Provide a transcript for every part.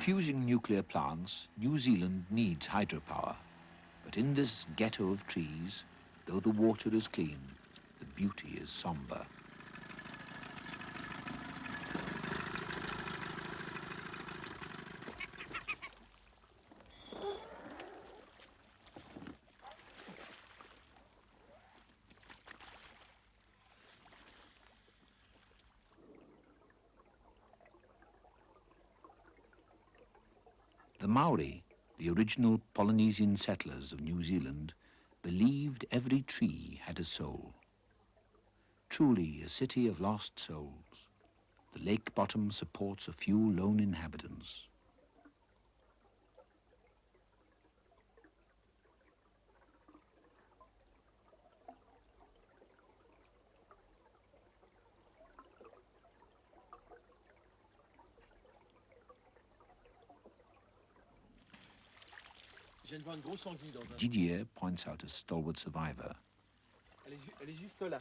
fusing nuclear plants, New Zealand needs hydropower. But in this ghetto of trees, though the water is clean, the beauty is somber. The Maori, the original Polynesian settlers of New Zealand, believed every tree had a soul. Truly a city of lost souls. The lake bottom supports a few lone inhabitants. Didier points out a stalwart survivor. Elle est juste là.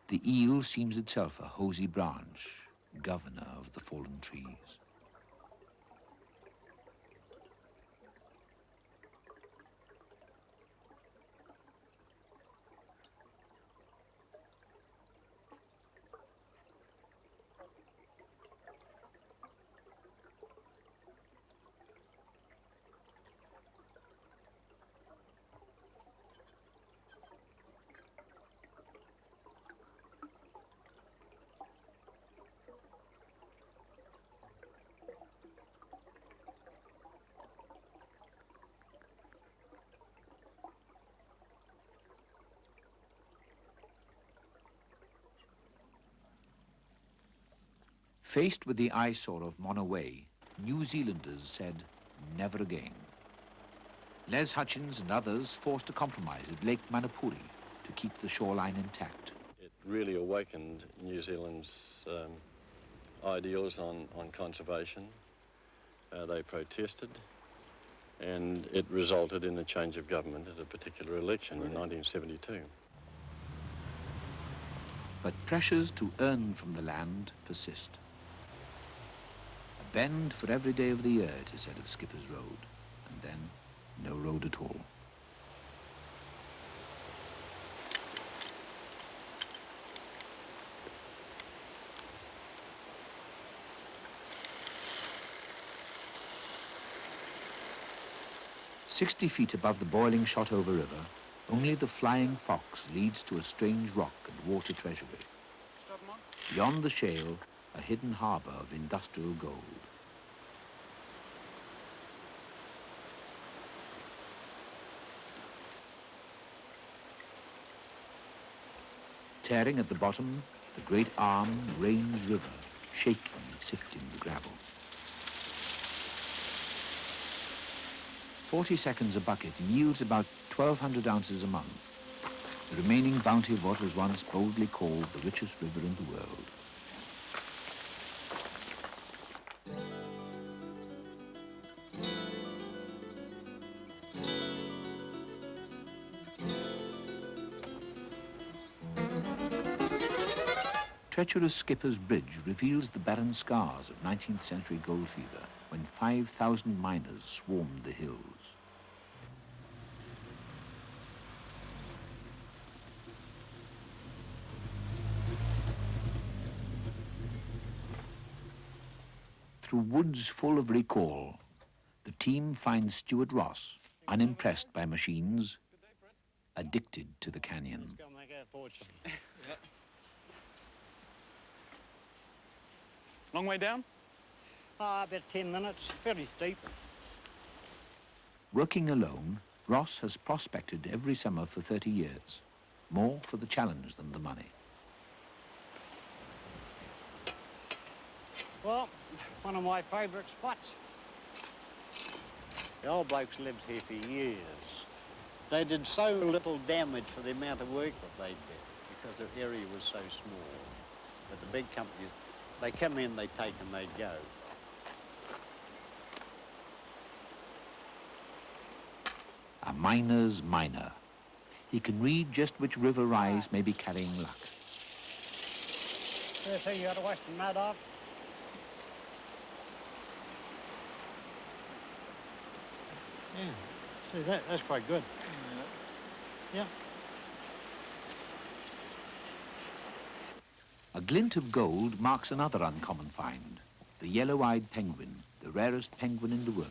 The eel seems itself a hosey branch, governor of the fallen trees. Faced with the eyesore of Monoway, New Zealanders said, never again. Les Hutchins and others forced a compromise at Lake Manapuri to keep the shoreline intact. It really awakened New Zealand's ideals on conservation. They protested, and it resulted in a change of government at a particular election in 1972. But pressures to earn from the land persist. A bend for every day of the year, it is said of Skipper's Road, and then no road at all. "60 feet above the boiling Shotover River, only the Flying Fox leads to a strange rock and water treasury. Beyond the shale, a hidden harbour of industrial gold. Tearing at the bottom, the great arm Rains River, shaking and sifting the gravel. 40 seconds a bucket yields about 1,200 ounces a month, the remaining bounty of what was once boldly called the richest river in the world. Treacherous Skipper's Bridge reveals the barren scars of 19th century gold fever when 5,000 miners swarmed the hills. Through woods full of recall, the team finds Stuart Ross, unimpressed by machines, addicted to the canyon. Long way down? About 10 minutes, fairly steep. Working alone, Ross has prospected every summer for 30 years, more for the challenge than the money. Well, one of my favourite spots. The old blokes lived here for years. They did so little damage for the amount of work that they did because the area was so small. But the big companies, they come in, they take, and they go. A miner's miner. He can read just which river rise may be carrying luck. First thing you got to wash the mud off. Yeah, see that's quite good. Yeah. A glint of gold marks another uncommon find, the yellow-eyed penguin, the rarest penguin in the world.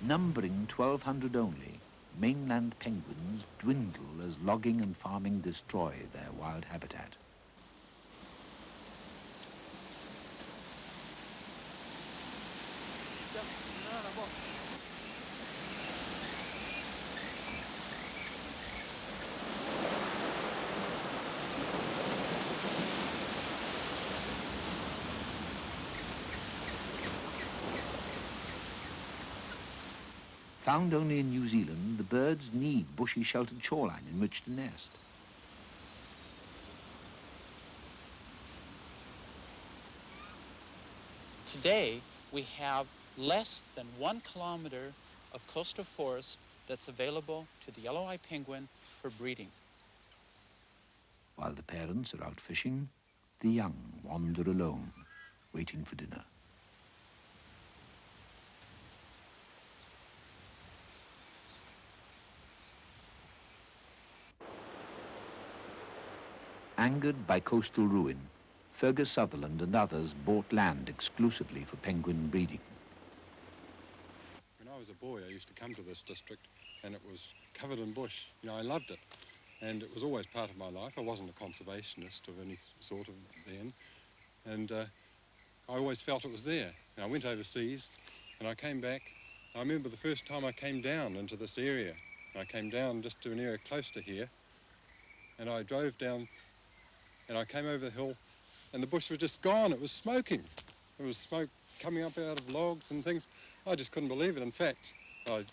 Numbering 1,200 only, mainland penguins dwindle as logging and farming destroy their wild habitat. Found only in New Zealand, the birds need bushy sheltered shoreline in which to nest. Today, we have less than 1 kilometer of coastal forest that's available to the yellow-eyed penguin for breeding. While the parents are out fishing, the young wander alone, waiting for dinner. Angered by coastal ruin, Fergus Sutherland and others bought land exclusively for penguin breeding. When I was a boy, I used to come to this district and it was covered in bush. You know, I loved it. And it was always part of my life. I wasn't a conservationist of any sort of then. And I always felt it was there. And I went overseas and I came back. I remember the first time I came down into this area. I came down just to an area close to here. And I drove down and I came over the hill and the bush was just gone. It was smoking. There was smoke coming up out of logs and things. I just couldn't believe it. In fact, I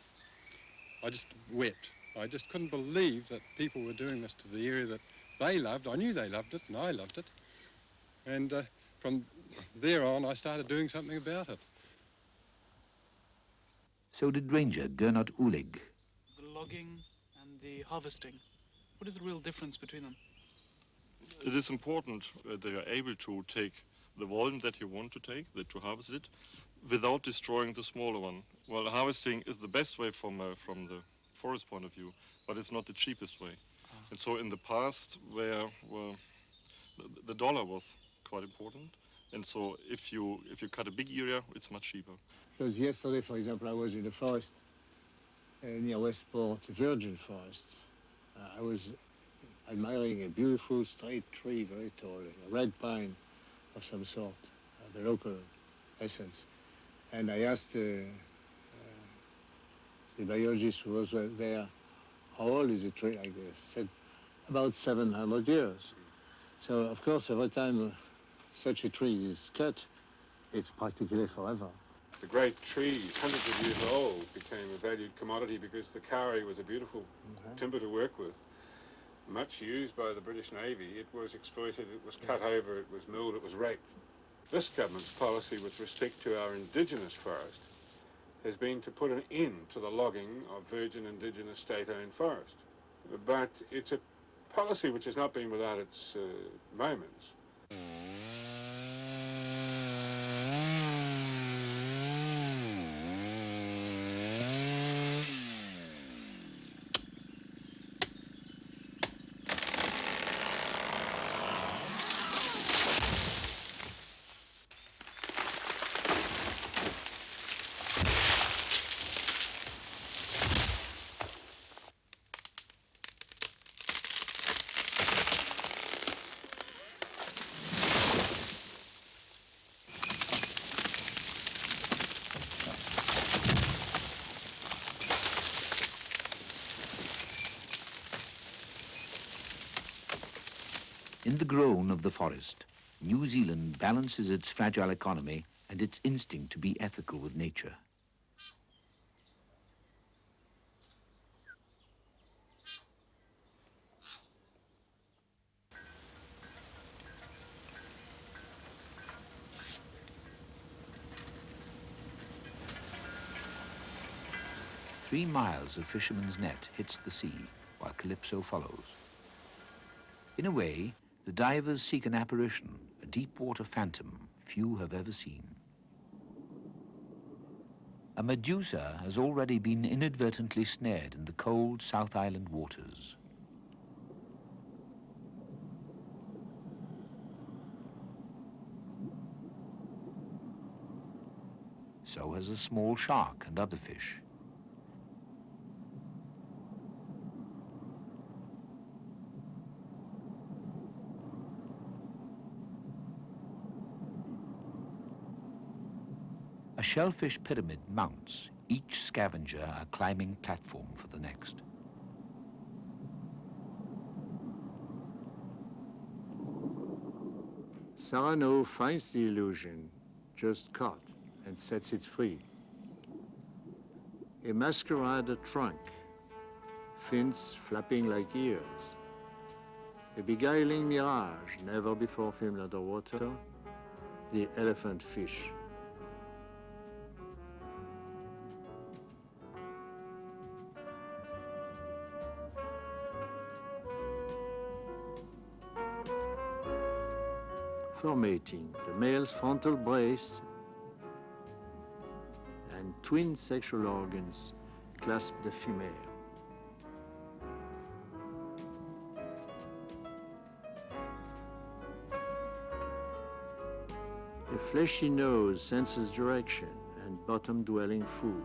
just wept. I just couldn't believe that people were doing this to the area that they loved. I knew they loved it and I loved it. And from there on, I started doing something about it. So did Ranger Gernot Ulig. The logging and the harvesting. What is the real difference between them? It is important that you are able to take the volume that you want to take, to harvest it, without destroying the smaller one. Well, harvesting is the best way from the forest point of view, but it's not the cheapest way. And so in the past, where the dollar was quite important, and so if you cut a big area, it's much cheaper. Because yesterday, for example, I was in the forest near Westport, virgin forest. I was admiring a beautiful straight tree, very tall, a red pine of some sort, the local essence. And I asked the biologist who was there, how old is the tree? I said, about 700 years. So, of course, every time such a tree is cut, it's practically forever. The great trees, hundreds of years old, became a valued commodity because the kauri was a beautiful timber to work with. Much used by the British Navy. It was exploited, it was cut over, it was milled, it was raked. This government's policy with respect to our indigenous forest has been to put an end to the logging of virgin indigenous state-owned forest. But it's a policy which has not been without its moments. In the groan of the forest, New Zealand balances its fragile economy and its instinct to be ethical with nature. 3 miles of fisherman's net hits the sea, while Calypso follows. In a way, the divers seek an apparition, a deep-water phantom few have ever seen. A Medusa has already been inadvertently snared in the cold South Island waters. So has a small shark and other fish. A shellfish pyramid mounts, each scavenger a climbing platform for the next. Sarano finds the illusion just caught and sets it free. A masquerade trunk, fins flapping like ears. A beguiling mirage never before filmed underwater, the elephant fish. For mating, the male's frontal brace and twin sexual organs clasp the female. A fleshy nose senses direction and bottom-dwelling food.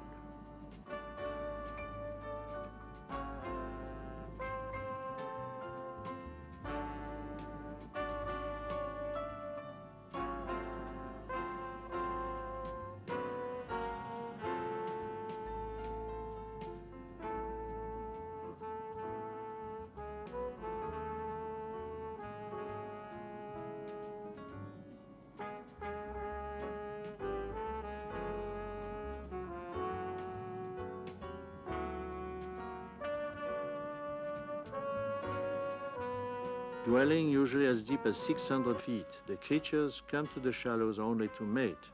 Dwelling usually as deep as 600 feet, the creatures come to the shallows only to mate.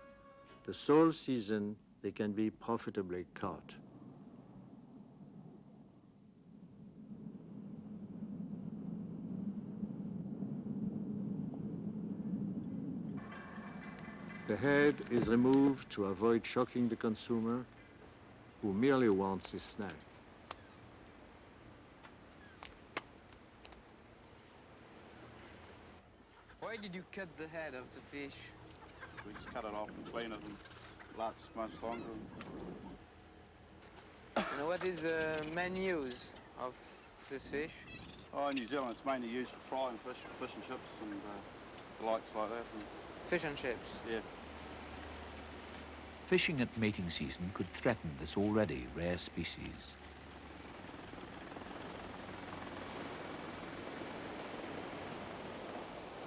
The sole season, they can be profitably caught. The head is removed to avoid shocking the consumer, who merely wants his snack. Why did you cut the head of the fish? We just cut it off and clean it and lasts much longer. And what is the main use of this fish? Oh, in New Zealand it's mainly used for frying fish and chips and the likes like that. And Fish and chips? yeah. Fishing at mating season could threaten this already rare species.